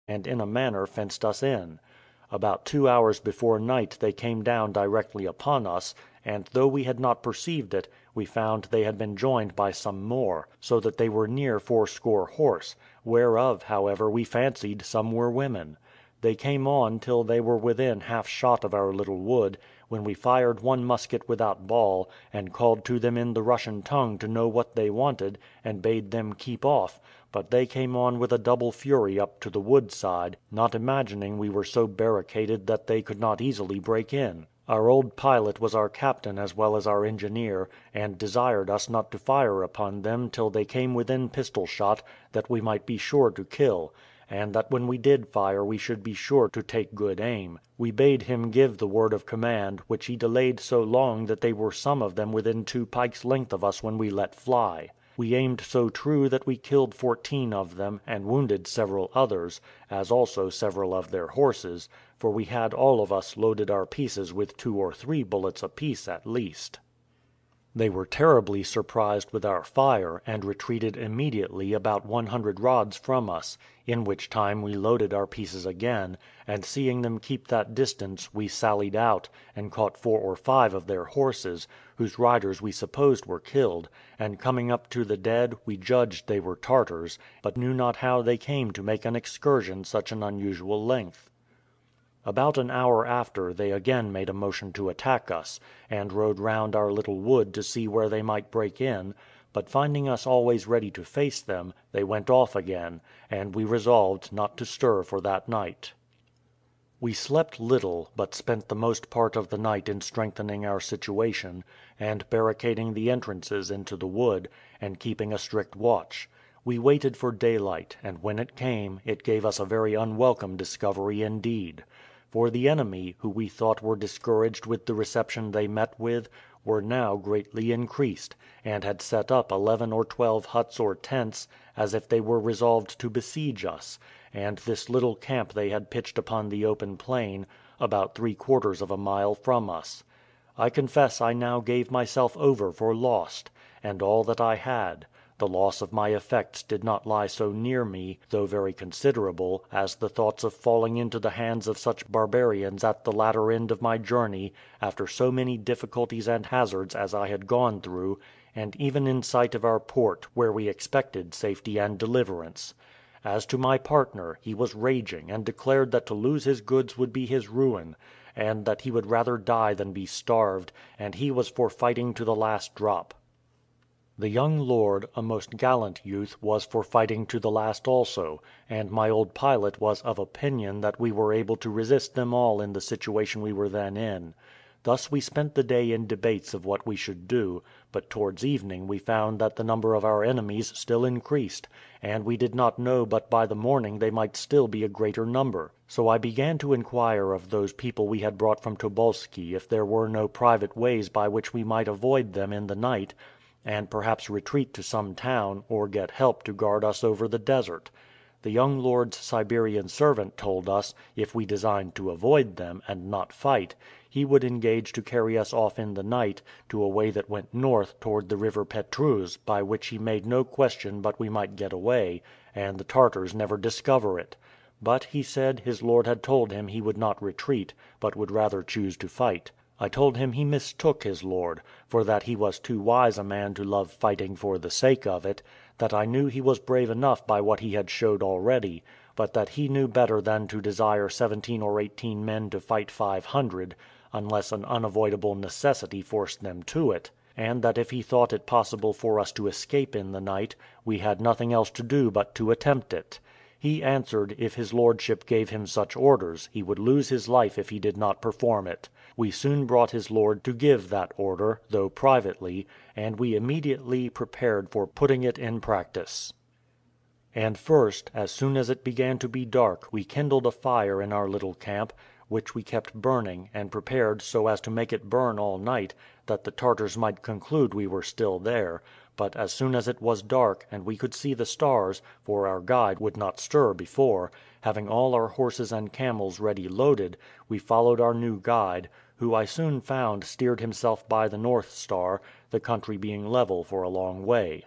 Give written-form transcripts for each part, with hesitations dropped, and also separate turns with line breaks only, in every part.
and in a manner fenced us in. About 2 hours before night they came down directly upon us, and though we had not perceived it, we found they had been joined by some more, so that they were near 80 horse, whereof, however, we fancied some were women. They came on till they were within half shot of our little wood, when we fired one musket without ball, and called to them in the Russian tongue to know what they wanted, and bade them keep off; but they came on with a double fury up to the wood side, not imagining we were so barricaded that they could not easily break in. Our old pilot was our captain as well as our engineer, and desired us not to fire upon them till they came within pistol shot, that we might be sure to kill, and that when we did fire we should be sure to take good aim. We bade him give the word of command, which he delayed so long that they were some of them within 2 pikes length of us when we let fly. We aimed so true that we killed 14 of them, and wounded several others, as also several of their horses, for we had all of us loaded our pieces with 2 or 3 bullets apiece at least. They were terribly surprised with our fire, and retreated immediately about 100 rods from us; in which time we loaded our pieces again, and seeing them keep that distance, we sallied out, and caught 4 or 5 of their horses, whose riders we supposed were killed, and coming up to the dead, we judged they were Tartars, but knew not how they came to make an excursion such an unusual length. About an hour after they again made a motion to attack us, and rode round our little wood to see where they might break in; but finding us always ready to face them, they went off again, and we resolved not to stir for that night. We slept little, but spent the most part of the night in strengthening our situation, and barricading the entrances into the wood, and keeping a strict watch. We waited for daylight, and when it came, it gave us a very unwelcome discovery indeed. For the enemy, who we thought were discouraged with the reception they met with, were now greatly increased, and had set up 11 or 12 huts or tents, as if they were resolved to besiege us; and this little camp they had pitched upon the open plain, about 3/4 of a mile from us. I confess I now gave myself over for lost, and all that I had. The loss of my effects did not lie so near me, though very considerable, as the thoughts of falling into the hands of such barbarians at the latter end of my journey, after so many difficulties and hazards as I had gone through, and even in sight of our port, where we expected safety and deliverance. As to my partner, he was raging, and declared that to lose his goods would be his ruin, and that he would rather die than be starved, and he was for fighting to the last drop. The young lord, a most gallant youth, was for fighting to the last also, and my old pilot was of opinion that we were able to resist them all in the situation we were then in. Thus we spent the day in debates of what we should do, but towards evening we found that the number of our enemies still increased, and we did not know but by the morning they might still be a greater number. So I began to inquire of those people we had brought from Tobolski if there were no private ways by which we might avoid them in the night, and perhaps retreat to some town, or get help to guard us over the desert. The young lord's Siberian servant told us, if we designed to avoid them, and not fight, he would engage to carry us off in the night, to a way that went north toward the river Petruz, by which he made no question but we might get away, and the Tartars never discover it. But, he said, his lord had told him he would not retreat, but would rather choose to fight. I told him he mistook his lord, for that he was too wise a man to love fighting for the sake of it; that I knew he was brave enough by what he had showed already, but that he knew better than to desire 17 or 18 men to fight 500, unless an unavoidable necessity forced them to it; and that if he thought it possible for us to escape in the night, we had nothing else to do but to attempt it. He answered, if his lordship gave him such orders, he would lose his life if he did not perform it. We soon brought his lord to give that order, though privately, and we immediately prepared for putting it in practice. And first, as soon as it began to be dark, we kindled a fire in our little camp, which we kept burning, and prepared so as to make it burn all night, that the Tartars might conclude we were still there; but as soon as it was dark, and we could see the stars, for our guide would not stir before, having all our horses and camels ready loaded, we followed our new guide, who I soon found steered himself by the north star, the country being level for a long way.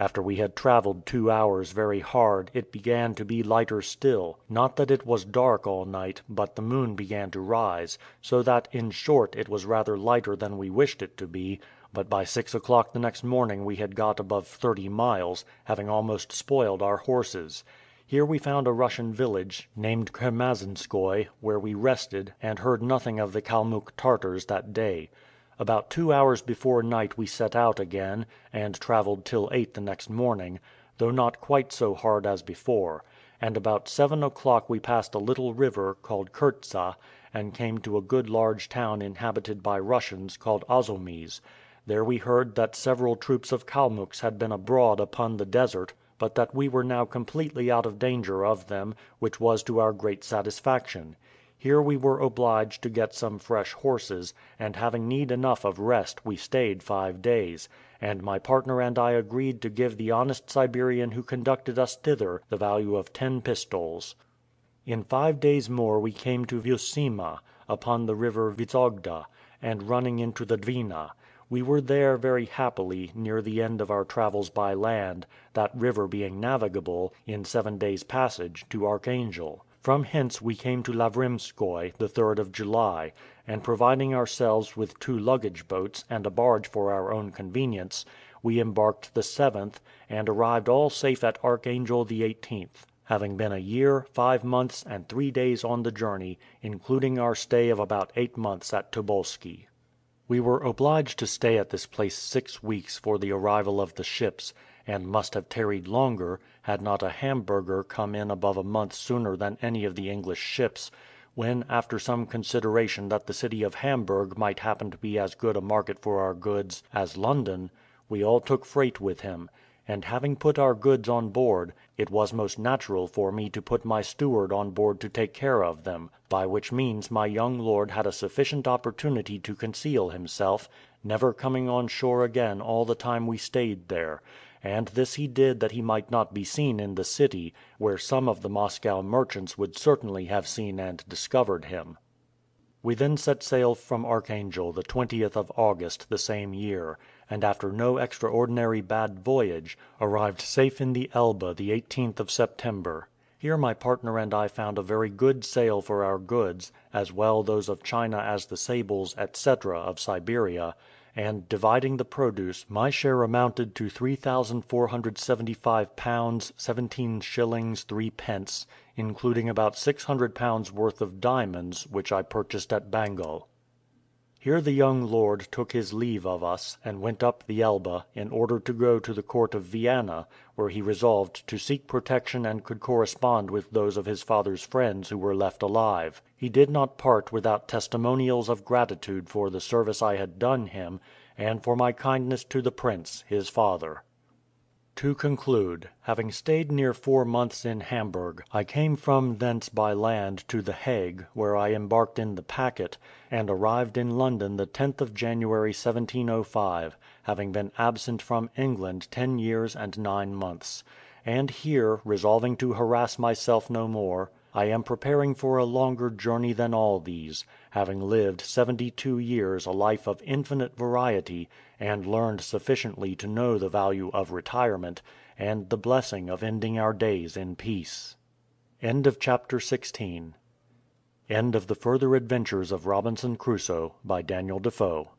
After we had travelled 2 hours very hard, it began to be lighter still; not that it was dark all night, but the moon began to rise, so that, in short, it was rather lighter than we wished it to be; but by 6 o'clock the next morning we had got above 30 miles, having almost spoiled our horses. Here we found a Russian village, named Kermazinskoy, where we rested, and heard nothing of the Kalmuck Tartars that day. About 2 hours before night we set out again, and travelled till 8 the next morning, though not quite so hard as before; and about 7 o'clock we passed a little river, called Kurtza, and came to a good large town inhabited by Russians, called Ozomys. There we heard that several troops of Kalmucks had been abroad upon the desert, but that we were now completely out of danger of them, which was to our great satisfaction. Here we were obliged to get some fresh horses, and having need enough of rest we stayed 5 days, and my partner and I agreed to give the honest Siberian who conducted us thither the value of 10 pistoles. In 5 days more we came to Vyuzima, upon the river Vizogda, and running into the Dwina. We were there, very happily, near the end of our travels by land, that river being navigable, in 7 days' passage, to Archangel. From hence we came to Lavrimskoy the 3rd of July, and providing ourselves with 2 luggage boats, and a barge for our own convenience, we embarked the 7th, and arrived all safe at Archangel the 18th, having been a year, 5 months, and 3 days on the journey, including our stay of about 8 months at Tobolski. We were obliged to stay at this place 6 weeks for the arrival of the ships, and must have tarried longer, had not a Hamburger come in above a month sooner than any of the English ships, when, after some consideration that the city of Hamburg might happen to be as good a market for our goods as London, we all took freight with him; and having put our goods on board, it was most natural for me to put my steward on board to take care of them, by which means my young lord had a sufficient opportunity to conceal himself, never coming on shore again all the time we stayed there; and this he did that he might not be seen in the city, where some of the Moscow merchants would certainly have seen and discovered him. We then set sail from Archangel the 20th of August the same year, and after no extraordinary bad voyage, arrived safe in the Elbe the 18th of September. Here my partner and I found a very good sale for our goods, as well those of China as the sables, etc. of Siberia, and dividing the produce, my share amounted to £3,475 17 shillings 3 pence, including about £600 worth of diamonds, which I purchased at Bengal. Here the young lord took his leave of us, and went up the Elbe, in order to go to the court of Vienna, where he resolved to seek protection and could correspond with those of his father's friends who were left alive. He did not part without testimonials of gratitude for the service I had done him, and for my kindness to the prince, his father. To conclude, having stayed near 4 months in Hamburg, I came from thence by land to the Hague, where I embarked in the packet, and arrived in London the 10th of January 1705, having been absent from England 10 years and 9 months; and here, resolving to harass myself no more, I am preparing for a longer journey than all these, having lived 72 years a life of infinite variety, and learned sufficiently to know the value of retirement, and the blessing of ending our days in peace. End of chapter 16. End of the further adventures of Robinson Crusoe, by Daniel Defoe.